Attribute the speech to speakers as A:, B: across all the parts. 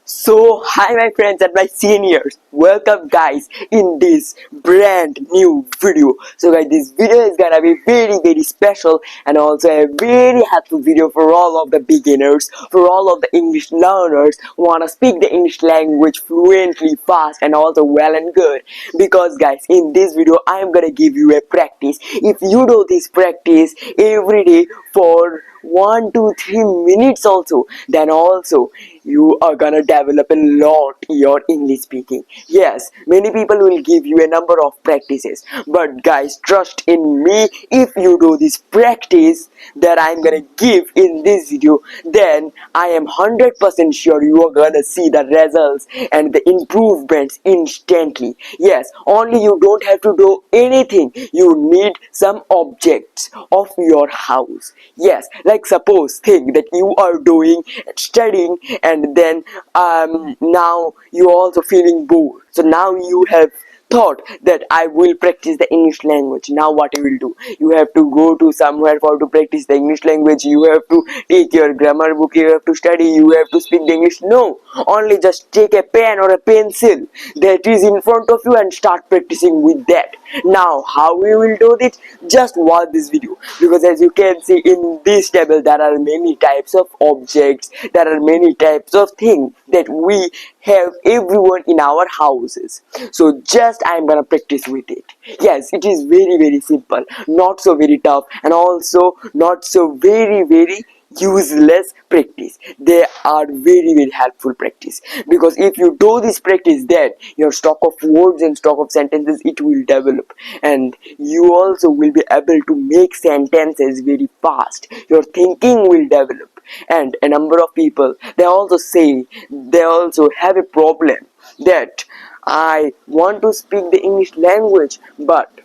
A: So, hi my friends and my seniors, welcome guys in this brand new video. So guys, this video is gonna be very special and also a very helpful video for all of the beginners, for all of the English learners who wanna speak the English language fluently, fast and also well and good. Because guys, in this video I am gonna give you a practice. If you do this practice every day for 1 to 3 minutes also, then also you are gonna develop a lot your English speaking. Yes, many people will give you a number of practices, but guys, trust in me, if you do this practice that I'm gonna give in this video, then I am 100% sure you are gonna see the results and the improvements instantly. Yes, only you don't have to do anything. You need some objects of your house. Yes, like suppose think that you are doing studying and then now you also feeling bored, so now you have thought that I will practice the English language. Now what you will do, you have to go to somewhere for to practice the English language. You have to take your grammar book, you have to study, you have to speak the English. No, only just take a pen or a pencil that is in front of you and start practicing with that. Now how we will do this, just watch this video, because as you can see in this table there are many types of objects, there are many types of things that we have everyone in our houses. So just I am gonna practice with it. Yes, it is very simple, not so very tough and also not so very useless practice. They are very helpful practice, because if you do this practice, then your stock of words and stock of sentences it will develop, and you also will be able to make sentences very fast. Your thinking will develop. And a number of people, they also say, they also have a problem that I want to speak the English language, but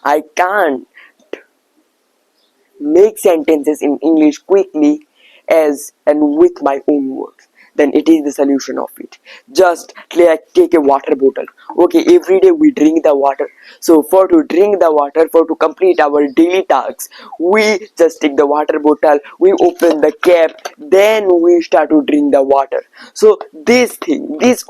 A: I can't make sentences in English quickly as and with my own words. Then it is the solution of it. Just like take a water bottle. Okay, every day we drink the water. So for to drink the water, for to complete our daily tasks, we just take the water bottle, we open the cap, then we start to drink the water. So this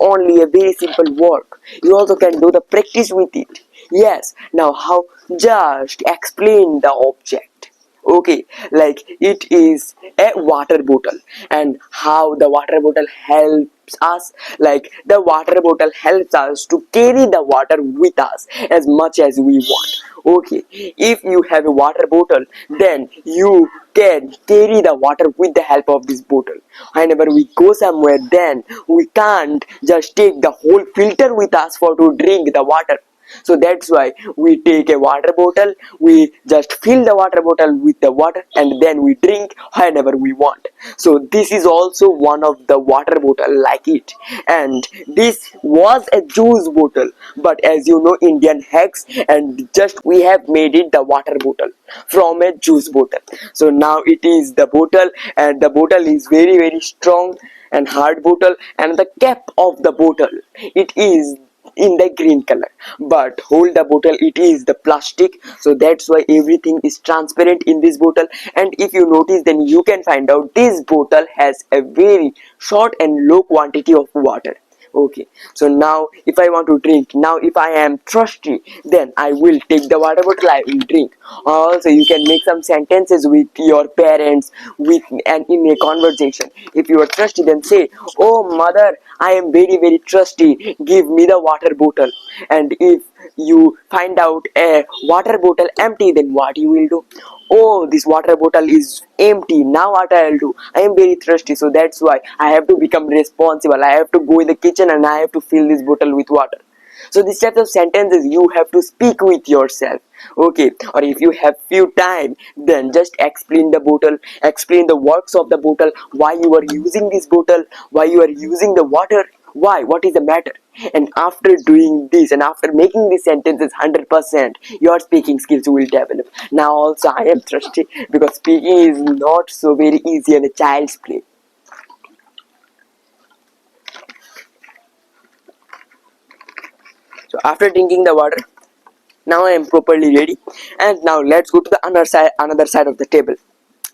A: only a very simple work. You also can do the practice with it. Yes, now how? Just explain the object. Okay, like it is a water bottle, and how the water bottle helps us, like the water bottle helps us to carry the water with us as much as we want. Okay, if you have a water bottle, then you can carry the water with the help of this bottle. Whenever we go somewhere, then we can't just take the whole filter with us for to drink the water. So that's why we take a water bottle, we just fill the water bottle with the water and then we drink whenever we want. So this is also one of the water bottle like it. And this was a juice bottle, but as you know, Indian hacks, and just we have made it the water bottle from a juice bottle. So now it is the bottle, and the bottle is very strong and hard bottle, and the cap of the bottle, it is in the green color, but hold the bottle, it is the plastic. So that's why everything is transparent in this bottle. And if you notice, then you can find out this bottle has a very short and low quantity of water. Okay, so now if I want to drink, now if I am thirsty, then I will take the water bottle, I will drink. Also you can make some sentences with your parents, with and in a conversation. If you are thirsty, then say, oh mother, I am very thirsty, give me the water bottle. And if you find out a water bottle empty, then what you will do? Oh, this water bottle is empty, now what I'll do? I am very thirsty, so that's why I have to become responsible. I have to go in the kitchen and I have to fill this bottle with water. So these types of sentences you have to speak with yourself. Okay, or if you have few time, then just explain the bottle, explain the works of the bottle, why you are using this bottle, why you are using the water, why, what is the matter. And after doing this and after making these sentences 100%, your speaking skills will develop. Now also I am thirsty, because speaking is not so very easy and a child's play. So after drinking the water, now I am properly ready, and now let's go to the another side of the table.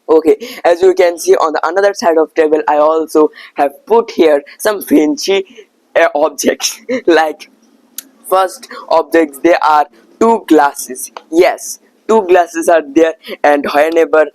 A: Okay, as you can see on the another side of table, I also have put here some fancy objects like first objects, there are two glasses. Yes, two glasses are there, and whenever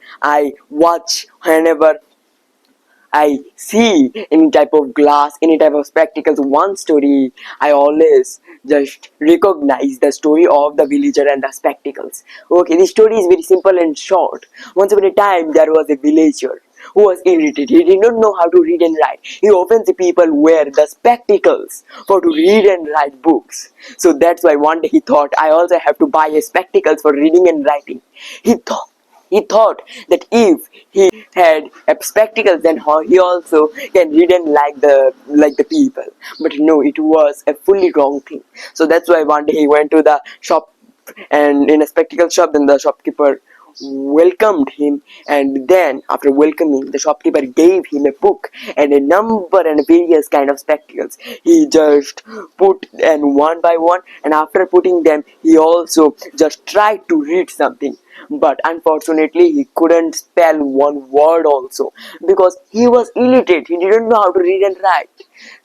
A: I see any type of glass, any type of spectacles, one story, I always just recognize the story of the villager and the spectacles. Okay, the story is very simple and short. Once upon a time, there was a villager who was irritated. He did not know how to read and write. He often see people wear the spectacles for to read and write books. So that's why one day he thought, I also have to buy a spectacles for reading and writing. He thought he thought that if he had spectacles, then he also can read and like the people. But no, it was a fully wrong thing. So that's why one day he went to the shop, and in a spectacle shop, then the shopkeeper welcomed him, and then after welcoming, the shopkeeper gave him a book and a number and various kind of spectacles. He just put and one by one, and after putting them, he also just tried to read something, but unfortunately he couldn't spell one word also, because he was illiterate. He didn't know how to read and write.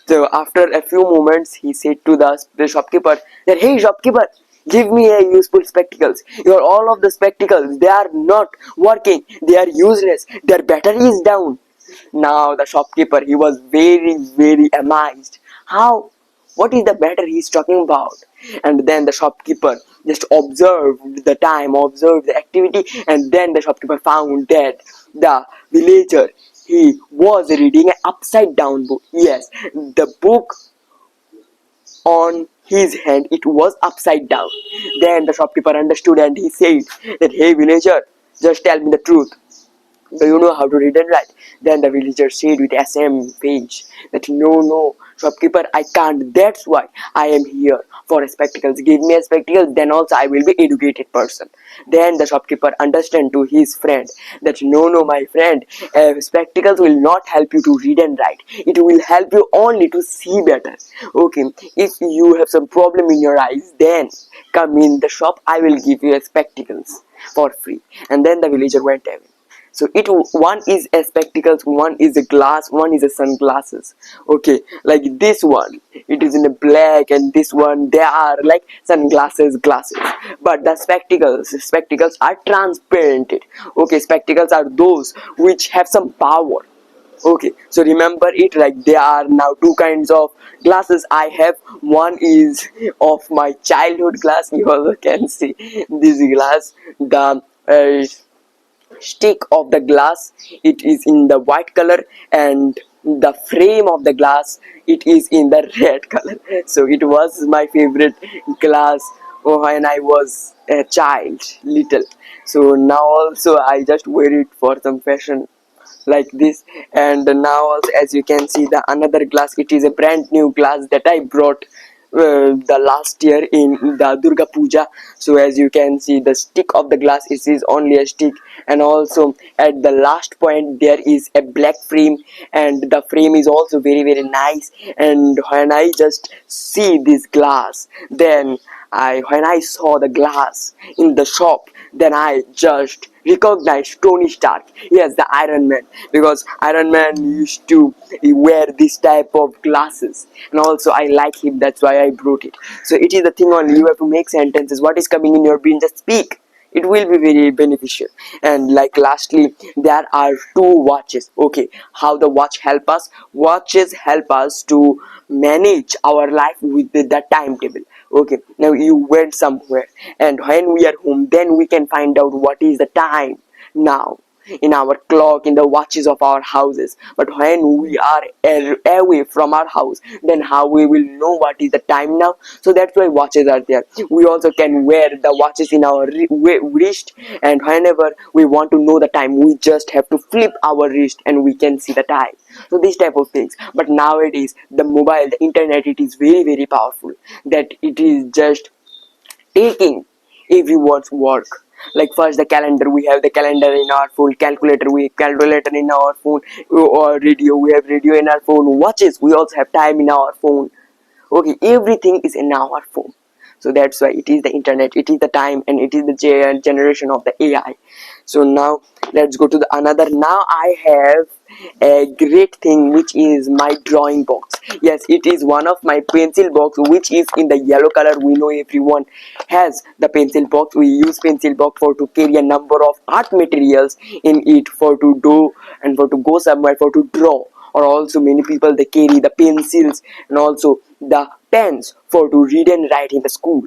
A: So after a few moments, he said to the shopkeeper that, hey shopkeeper, give me a useful spectacles. Your all of the spectacles, they are not working. They are useless. Their battery is down. Now the shopkeeper, he was very amazed. How? What is the matter he's talking about? And then the shopkeeper just observed the time, observed the activity, and then the shopkeeper found that the villager, he was reading an upside down book. Yes, the book on his hand, it was upside down. Then the shopkeeper understood, and he said that, hey villager, just tell me the truth. Do you know how to read and write? Then the villager said with SM page that, no, shopkeeper, I can't. That's why I am here for spectacles. Give me a spectacles, then also I will be educated person. Then the shopkeeper understand to his friend that, no, my friend, spectacles will not help you to read and write. It will help you only to see better. Okay, if you have some problem in your eyes, then come in the shop. I will give you a spectacles for free. And then the villager went away. So it one is a spectacles, one is a glass, one is a sunglasses. Okay, like this one, it is in a black, and this one, they are like sunglasses glasses. But the spectacles are transparent. Okay, spectacles are those which have some power. Okay, so remember it, like there are now two kinds of glasses I have. One is of my childhood glass. You also can see this glass. The stick of the glass, it is in the white color, and the frame of the glass, it is in the red color. So it was my favorite glass when I was a child, little. So now also I just wear it for some fashion like this. And now also, as you can see, the another glass, it is a brand new glass that I brought the last year in the Durga Puja. So as you can see, the stick of the glass, it is only a stick, and also at the last point there is a black frame, and the frame is also very nice. And when I just see this glass, then when I saw the glass in the shop, then I just recognized Tony Stark. Yes, the Iron Man, because Iron Man used to wear this type of glasses, and also I like him. That's why I brought it. So it is the thing only. You have to make sentences. What is coming in your brain, just speak. It will be very beneficial. And like lastly, there are two watches. Okay, how the watch help us? Watches help us to manage our life with the timetable. Okay, now you went somewhere, and when we are home, then we can find out what is the time now in our clock, in the watches of our houses. But when we are away from our house, then how we will know what is the time now? So that's why watches are there. We also can wear the watches in our wrist, and whenever we want to know the time, we just have to flip our wrist and we can see the time. So these type of things. But nowadays, the mobile, the internet, it is very powerful, that it is just taking everyone's work. Like first the calendar, we have the calendar in our phone. Calculator, we have calculator in our phone. Or radio, we have radio in our phone. Watches, we also have time in our phone. Okay, everything is in our phone. So that's why it is the internet, it is the time, and it is the generation of the AI. So now let's go to the another. Now I have a great thing, which is my drawing box. Yes, it is one of my pencil box, which is in the yellow color. We know everyone has the pencil box. We use pencil box for to carry a number of art materials in it, for to do and for to go somewhere, for to draw. Or also many people, they carry the pencils and also the pens for to read and write in the school,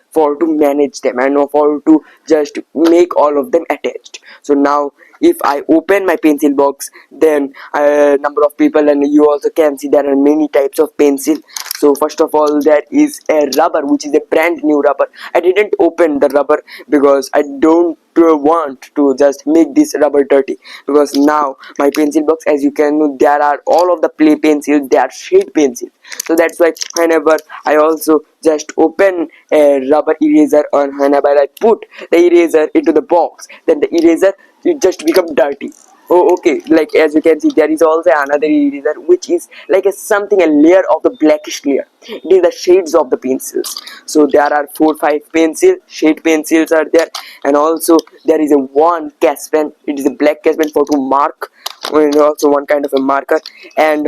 A: for to manage them and for to just make all of them attached. So now if I open my pencil box, then a number of people, and you also can see there are many types of pencil. So first of all, there is a rubber, which is a brand new rubber. I didn't open the rubber because I don't want to just make this rubber dirty, because now my pencil box, as you can know, there are all of the play pencils, they are shade pencils. So that's why whenever I also just open a rubber eraser, or whenever I put the eraser into the box, then the eraser, it just become dirty. Oh, okay. Like as you can see, there is also another eraser, which is like a layer of the blackish layer. It is the shades of the pencils. So there are 4 5 pencil shade pencils are there, and also there is a one cast pen. It is a black cast pen for to mark, and also one kind of a marker. And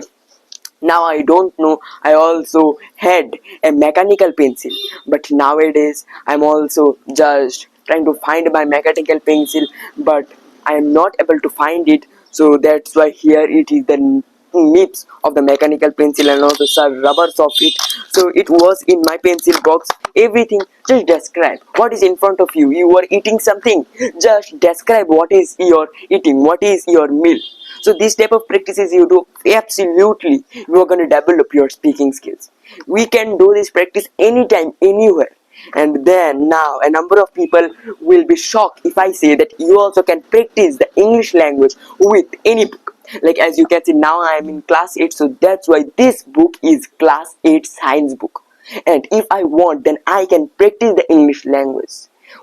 A: now I don't know, I also had a mechanical pencil, but nowadays I'm also just trying to find my mechanical pencil, but I am not able to find it. So that's why here it is the nips of the mechanical pencil and also some rubbers of it. So it was in my pencil box. Everything, just describe what is in front of you. You are eating something, just describe what is your eating, what is your meal. So these type of practices you do, absolutely you are going to develop your speaking skills. We can do this practice anytime, anywhere. And then now a number of people will be shocked if I say that you also can practice the English language with any book. Like as you can see, now I am in class 8, so that's why this book is class 8 science book. And if I want, then I can practice the English language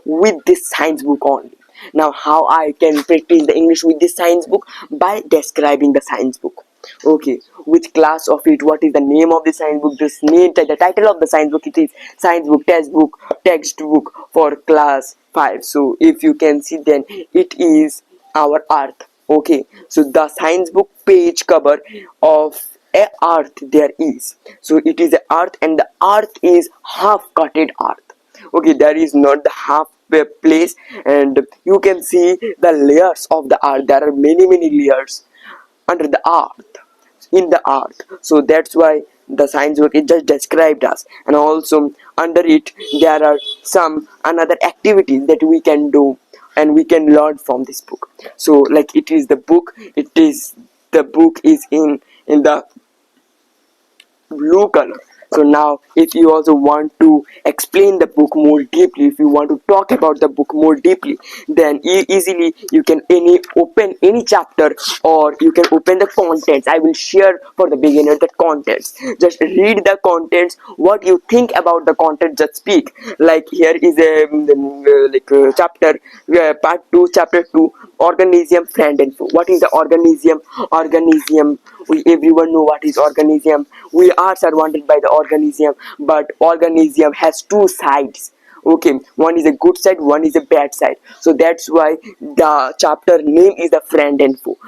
A: with this science book only. Now how I can practice the English with this science book? By describing the science book. Okay, which class of it, what is the name of the science book, this name, the title of the science book, it is science book, textbook for class 5. So if you can see, then it is our earth. Okay, so the science book page cover of a earth there is. So it is a earth, and the earth is half cutted earth. Okay, there is not the half place, and you can see the layers of the earth. There are many layers under the earth, in the earth. So that's why the science book, it just described us. And also under it there are some another activities that we can do and we can learn from this book. So like it is the book, it is the book is in the blue color. So now if you also want to explain the book more deeply, if you want to talk about the book more deeply, then easily you can open any chapter, or you can open the contents. I will share for the beginner the contents. Just read the contents, what you think about the content, just speak. Like here is a chapter, part 2, chapter 2, organism, friend and foe. What is the organism? We everyone know what is organism. We are surrounded by the organism, but organism has two sides. Okay, one is a good side, one is a bad side. So that's why the chapter name is the friend and foe.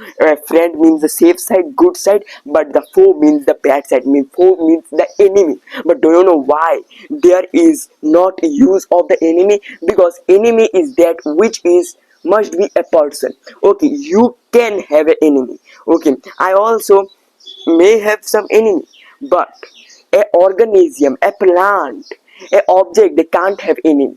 A: Friend means the safe side, good side, but the foe means the bad side, foe means the enemy. But do you know why there is not a use of the enemy? Because enemy is that which is must be a person. Okay, you can have an enemy. Okay, I also may have some enemy, but a organism, a plant, a object, they can't have enemy.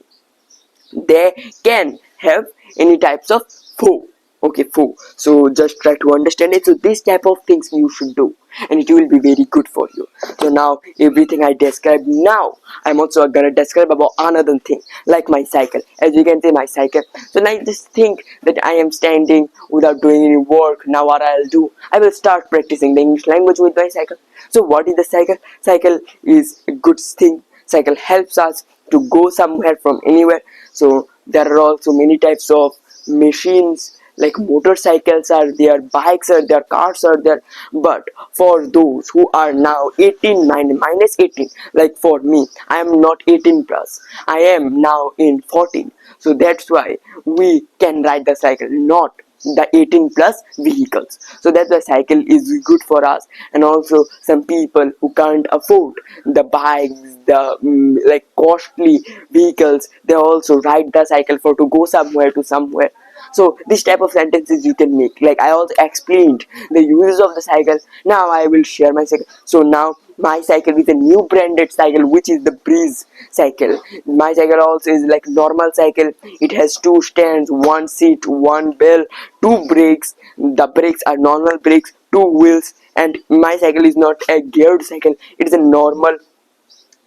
A: They can have any types of foe. Okay, foe. So just try to understand it. So this type of things you should do, and it will be very good for you. So now everything I described, now I'm also gonna describe about another thing, like my cycle. As you can see, my cycle. So now just think that I am standing without doing any work. Now what I'll do, I will start practicing the English language with my cycle. So what is the cycle? Cycle is a good thing. Cycle helps us to go somewhere from anywhere. So there are also many types of machines like motorcycles are there, bikes are there, cars are there. But for those who are now 18 minus 18, like for me, I am not 18 plus, I am now in 14. So that's why we can ride the cycle, not the 18 plus vehicles. So that's why cycle is good for us. And also some people who can't afford the bikes, the like costly vehicles, they also ride the cycle for to go somewhere to somewhere. So this type of sentences you can make, like I also explained the uses of the cycle. Now I will share my cycle. So now my cycle is a new branded cycle, which is the Breeze cycle. My cycle also is like normal cycle. It has two stands, one seat, one bell, two brakes. The brakes are normal brakes, two wheels. And my cycle is not a geared cycle, it is a normal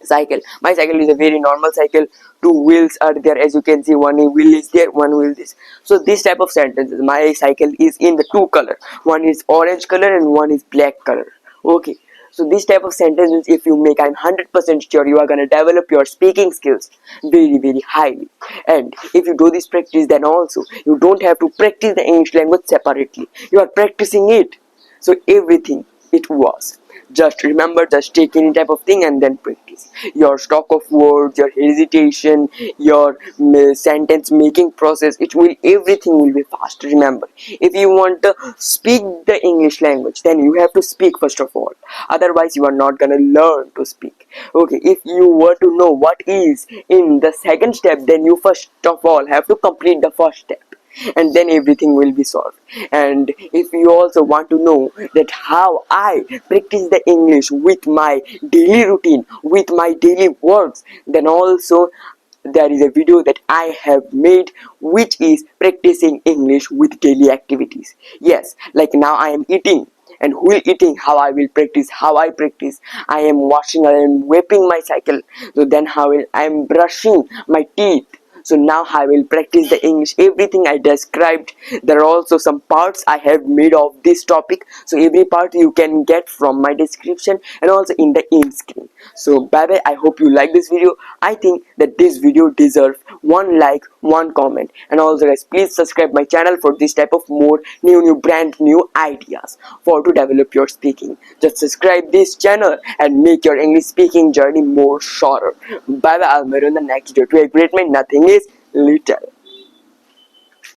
A: cycle. My cycle is a very normal cycle. Two wheels are there, as you can see, one wheel is there, one wheel is. So this type of sentences, my cycle is in the two color, one is orange color and one is black color. Okay, so this type of sentences if you make, I'm 100% sure you are going to develop your speaking skills very highly. And if you do this practice, then also you don't have to practice the English language separately, you are practicing it. So everything it was, just remember, just take any type of thing and then practice your stock of words, your hesitation, your sentence making process. It will, everything will be fast. Remember, if you want to speak the English language, then you have to speak first of all, otherwise you are not gonna learn to speak. Okay, if you were to know what is in the second step, then you first of all have to complete the first step, and then everything will be solved. And if you also want to know that how I practice the English with my daily routine, with my daily works, then also there is a video that I have made, which is practicing English with daily activities. Yes, like now I am eating, and while eating, how I will practice, how I practice, I am washing, I am wiping my cycle, so then how I am brushing my teeth. So now I will practice the English, everything I described. There are also some parts I have made of this topic, so every part you can get from my description and also in the end screen. So bye bye, I hope you like this video. I think that this video deserves one like, one comment, and also guys, please subscribe my channel for this type of more new brand new ideas for to develop your speaking. Just subscribe this channel and make your English speaking journey more shorter. Bye bye, I'll meet you in the next video. To a great man, nothing is little.